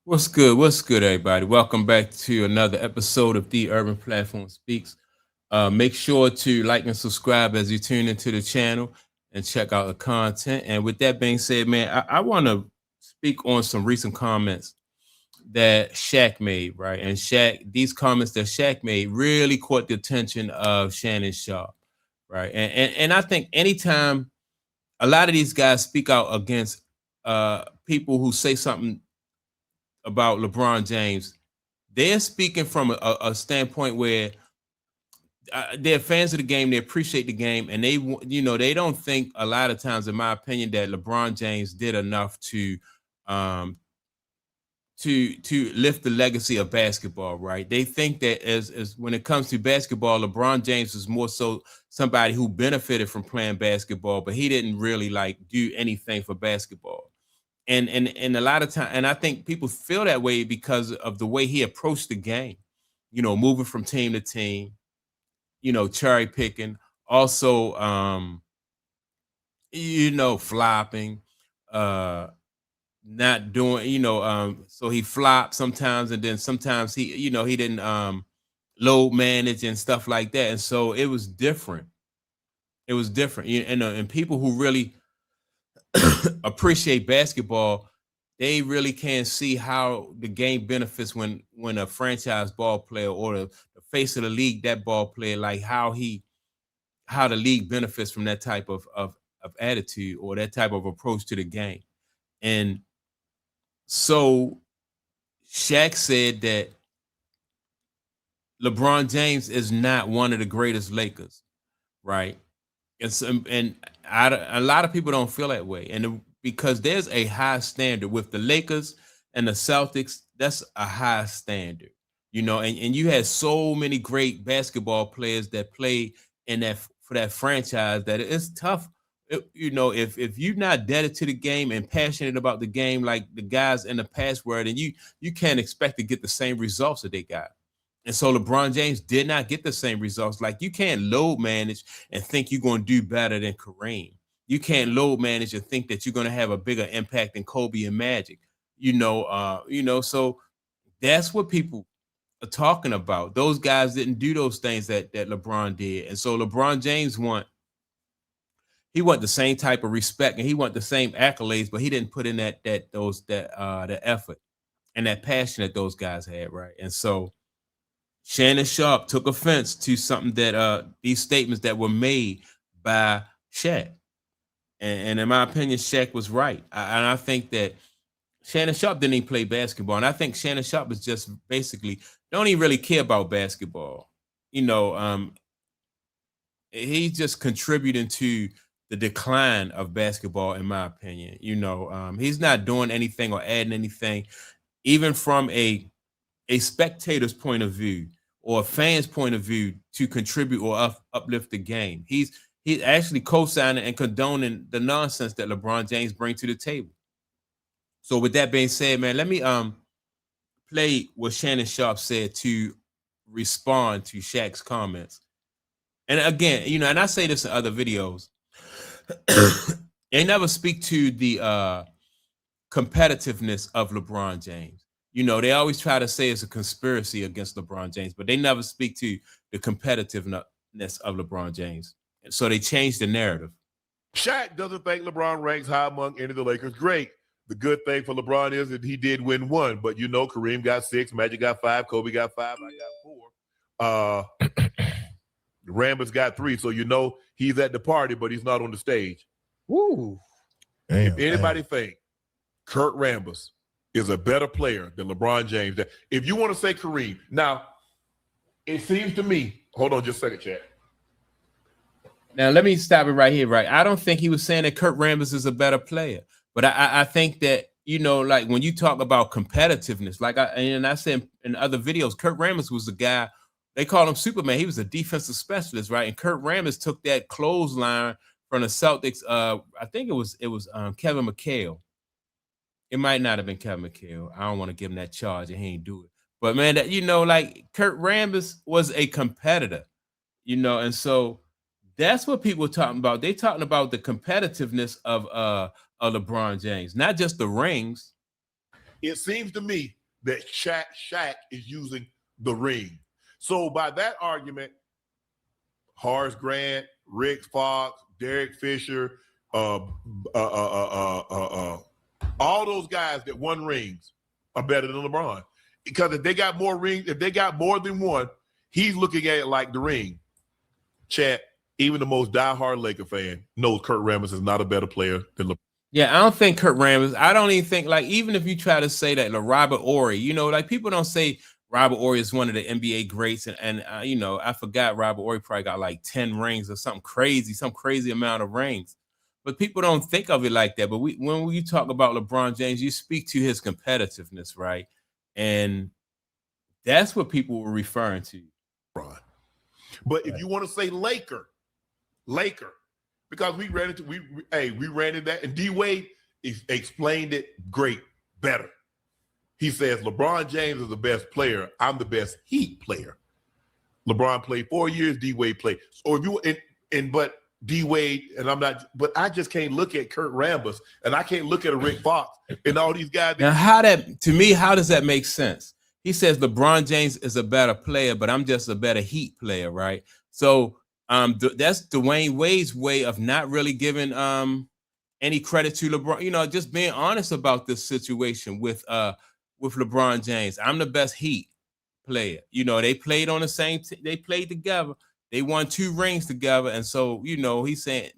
What's good? What's good, everybody? Welcome back to another episode of The Urban Platform Speaks. Make sure to like and subscribe as you tune into the channel and check out the content. And with that being said, man, I want to speak on some recent comments that Shaq made, right? And these comments that Shaq made really caught the attention of Shannon Sharpe, right? And I think anytime a lot of these guys speak out against people who say something about LeBron James, they're speaking from a standpoint where they're fans of the game, they appreciate the game, and they don't think a lot of times, in my opinion, that LeBron James did enough um, to lift the legacy of basketball. Right? They think that as when it comes to basketball, LeBron James is more so somebody who benefited from playing basketball, but he didn't really like do anything for basketball. And a lot of time, and I think people feel that way because of the way he approached the game, moving from team to team, cherry picking, also flopping, uh not doing, so he flopped sometimes, and then sometimes he didn't load manage and stuff like that. And so it was different. It was different. And people who really appreciate basketball, they really can't see how the game benefits when a franchise ball player or the face of the league, that ball player, like how the league benefits from that type of attitude or that type of approach to the game. And so Shaq said that LeBron James is not one of the greatest Lakers, right? And a lot of people don't feel that way, because there's a high standard with the Lakers and the Celtics. That's a high standard, and you had so many great basketball players that play in that for that franchise that it's tough. If you're not dedicated to the game and passionate about the game like the guys in the past were, then you can't expect to get the same results that they got. And so LeBron James did not get the same results. Like, you can't load manage and think you're going to do better than Kareem. You can't load manage and think that you're going to have a bigger impact than Kobe and Magic. So that's what people are talking about. Those guys didn't do those things that LeBron did. And so LeBron James want the same type of respect, and he want the same accolades, but he didn't put in the effort and that passion that those guys had, right? And so Shannon Sharpe took offense to something that these statements that were made by Shaq. And in my opinion, Shaq was right. And I think that Shannon Sharpe didn't even play basketball. And I think Shannon Sharpe is just basically don't even really care about basketball. You know, he's just contributing to the decline of basketball, in my opinion. He's not doing anything or adding anything, even from a spectator's point of view or a fan's point of view, to contribute or uplift the game. He's actually co-signing and condoning the nonsense that LeBron James brings to the table. So with that being said, man, let me play what Shannon Sharpe said to respond to Shaq's comments. And again, and I say this in other videos, they never speak to the competitiveness of LeBron James. They always try to say it's a conspiracy against LeBron James, but they never speak to the competitiveness of LeBron James. And so they changed the narrative. Shaq doesn't think LeBron ranks high among any of the Lakers. Great. The good thing for LeBron is that he did win one, but Kareem got 6, Magic got 5, Kobe got 5, I got 4. Rambis got 3, so he's at the party, but he's not on the stage. Woo. If anybody think Kurt Rambis is a better player than LeBron James, if you want to say Kareem, now it seems to me, hold on just a second, Chad. Now let me stop it right here, right? I don't think he was saying that Kurt Rambis is a better player, but I think that, like when you talk about competitiveness, like I said in other videos, Kurt Rambis was the guy, they call him Superman. He was a defensive specialist, right? And Kurt Rambis took that clothesline from the Celtics. I think it was Kevin McHale. It might not have been Kevin McHale. I don't want to give him that charge, and he ain't do it. But man, that like Kurt Rambis was a competitor, and so that's what people are talking about. They talking about the competitiveness of LeBron James, not just the rings. it seems to me that Shaq is using the ring. So by that argument, Horace Grant, Rick Fox, Derek Fisher, all those guys that won rings are better than LeBron. Because if they got more rings, if they got more than one, he's looking at it like the ring. Chat, even the most diehard Laker fan knows Kurt Rambis is not a better player than LeBron. Yeah, I don't think Kurt Rambis. I don't even think, like, even if you try to say that, like, Robert Horry, you know, like, people don't say Robert Horry is one of the NBA greats, and you know, I forgot Robert Horry probably got like 10 rings or something crazy, some crazy amount of rings. But people don't think of it like that. But when you talk about LeBron James, you speak to his competitiveness, right? And that's what people were referring to. LeBron. But if you want to say Laker, because we ran into we ran into that, and D Wade explained it better. He says LeBron James is the best player. I'm the best Heat player. LeBron played 4 years. D Wade played. So if you but D Wade and I'm not. But I just can't look at Kurt Rambis and I can't look at a Rick Fox and all these guys. Now, how does that make sense? He says LeBron James is a better player, but I'm just a better Heat player, right? So that's Dwayne Wade's way of not really giving any credit to LeBron. You know, just being honest about this situation with LeBron James. I'm the best Heat player. You know, they played on the same they played together. They won 2 rings together, and so, you know, he's saying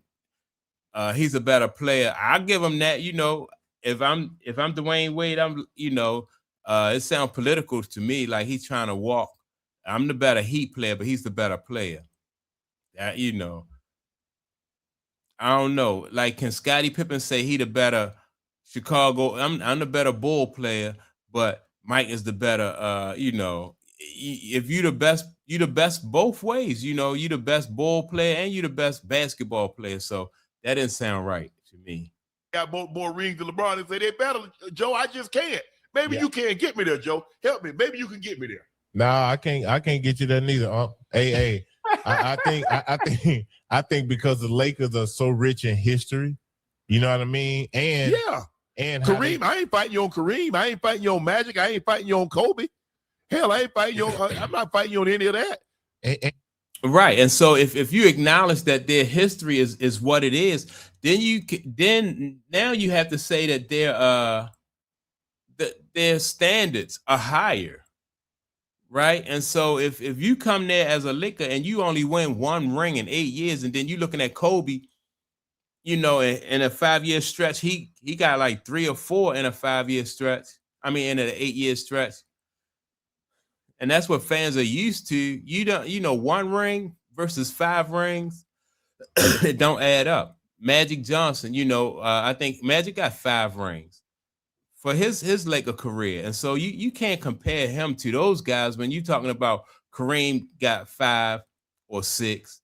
he's a better player. I'll give him that. You know, if I'm Dwayne Wade, I'm, you know, it sounds political to me, like he's trying to walk. I'm the better Heat player, but he's the better player. You know, I don't know. Like, can Scottie Pippen say he the better Chicago? I'm the better Bull player, but Mike is the better. You know, if you the best both ways. You know, you the best Bull player and you the best basketball player. So that didn't sound right to me. Got more rings than LeBron and say they're better. Joe, I just can't. Maybe you can't get me there, Joe. Help me. Maybe you can get me there. Nah, I can't get you there neither. Hey, I think because the Lakers are so rich in history, you know what I mean? And Kareem, I ain't fighting you on Kareem. I ain't fighting you on Magic. I ain't fighting you on Kobe. Hell, I ain't fighting you on, I'm not fighting you on any of that. Right. And so if you acknowledge that their history is what it is, then now you have to say that their standards are higher. Right. And so if you come there as a Laker and you only win 1 ring in 8 years, and then you're looking at Kobe, you know, in a 5-year stretch, he got like 3 or 4 in a 5-year stretch. I mean, in an 8-year stretch. And that's what fans are used to. You know, 1 ring versus 5 rings, it don't add up. Magic Johnson, you know, I think Magic got 5 rings for his Laker career. And so you can't compare him to those guys when you're talking about Kareem got 5 or 6.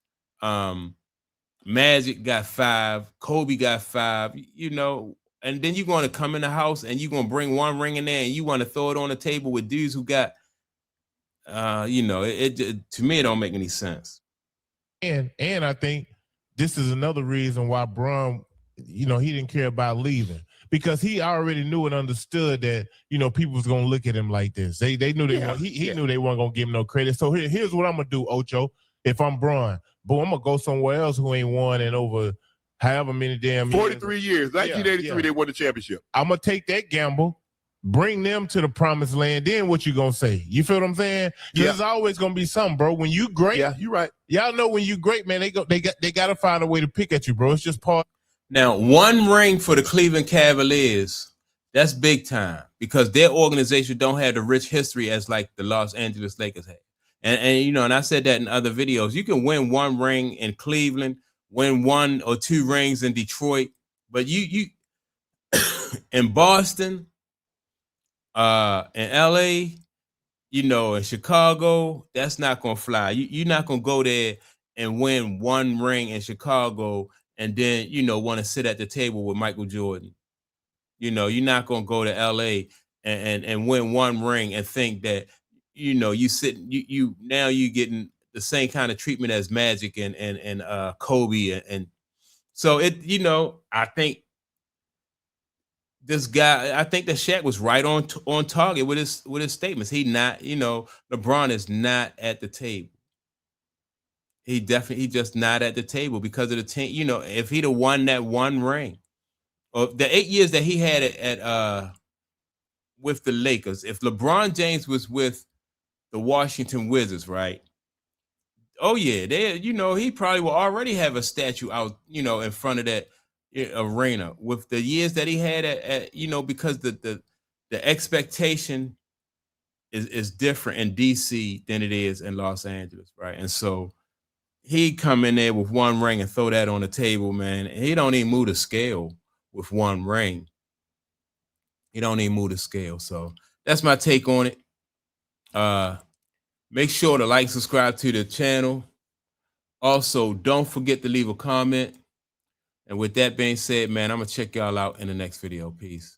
Magic got 5, Kobe got 5, you know, and then you're going to come in the house and you're going to bring 1 ring in there and you want to throw it on the table with dudes who got, you know, it to me, it don't make any sense. And I think this is another reason why Bron, you know, he didn't care about leaving, because he already knew and understood that, you know, people was going to look at him like this. They knew he knew they weren't going to give him no credit. So here's what I'm going to do, Ocho. If I'm Bron, boom, I'm going to go somewhere else who ain't won in over however many damn 43 years. 1983, they won the championship. I'm going to take that gamble, bring them to the promised land. Then what you going to say? You feel what I'm saying? There's always going to be something, bro. When you great. Yeah, you're right. Y'all know when you great, man, they got to find a way to pick at you, bro. It's just part. Now, 1 ring for the Cleveland Cavaliers, that's big time, because their organization don't have the rich history as like the Los Angeles Lakers have. And you know, and I said that in other videos. You can win 1 ring in Cleveland, win 1 or 2 rings in Detroit, but you in Boston, in LA, you know, in Chicago, that's not gonna fly. You're not gonna go there and win 1 ring in Chicago and then, you know, want to sit at the table with Michael Jordan. You know, you're not going to go to LA and win 1 ring and think that, you know, you now you getting the same kind of treatment as Magic and Kobe. And so it, you know, I think this guy, I think that Shaq was right on target with his statements. He not, LeBron is not at the table. He just not at the table because of the team. If he'd have won that one ring, or the 8 years that he had at with the Lakers, if LeBron James was with the Washington Wizards, right? Oh yeah, he probably will already have a statue out, in front of that arena with the years that he had at because the expectation is different in DC than it is in Los Angeles, right? And so he come in there with one ring and throw that on the table, man. He don't even move the scale with one ring. He don't even move the scale. So that's my take on it. Make sure to like, subscribe to the channel. Also, don't forget to leave a comment. And with that being said, man, I'm going to check y'all out in the next video. Peace.